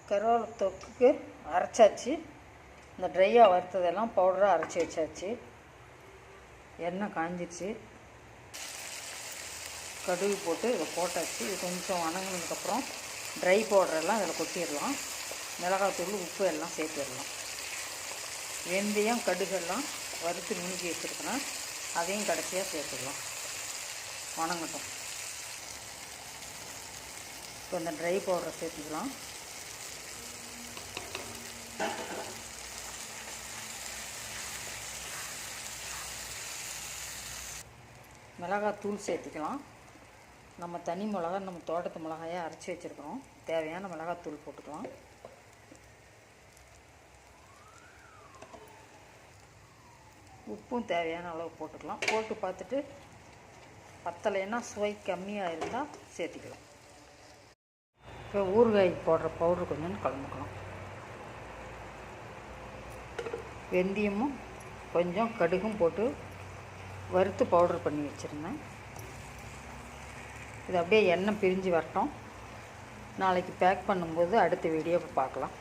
கருவேப்பிலை தொக்குக்கு அரைச்சாச்சு. இந்த ட்ரையாக வறுத்ததெல்லாம் பவுடராக அரைச்சி வச்சாச்சு. எண்ணெய் காஞ்சிடுச்சு. கடுகு போட்டு இதை போட்டாச்சு. இது கொஞ்சம் வணங்கினதுக்கப்புறம் ட்ரை பவுடரெல்லாம் இதில் கொட்டிடலாம். மிளகாத்தூள், உப்பு எல்லாம் சேர்த்துடலாம். வெந்தயம், கடுகெல்லாம் வறுத்து நுணுக்கி வச்சுருக்கேன், அதையும் கடைசியாக சேர்த்துக்கலாம். வணங்கட்டும். இப்போ இந்த ட்ரை பவுடரை சேர்த்துக்கலாம். மிளகாத்தூள் சேர்த்துக்கலாம். நம்ம தனி மிளகா, நம்ம தோட்டத்து மிளகாயை அரைச்சி வச்சுருக்கிறோம். தேவையான மிளகாத்தூள் போட்டுக்கலாம். உப்பும் தேவையான அளவு போட்டுக்கலாம். போட்டு பார்த்துட்டு பத்தலைன்னா சுவை கம்மியாக இருந்தால் சேர்த்துக்கலாம். இப்போ ஊறுகாய் போடுற பவுட்ரு கொஞ்சம் கலந்துக்கலாம். வெந்தயமும் கொஞ்சம் கடுகும் போட்டு வறுத்து பவுட்ரு பண்ணி வச்சுருந்தேன். இது அப்படியே எண்ணெய் பிரிஞ்சு வரட்டும். நாளைக்கு பேக் பண்ணும்போது அடுத்த வீடியோவை பார்க்கலாம்.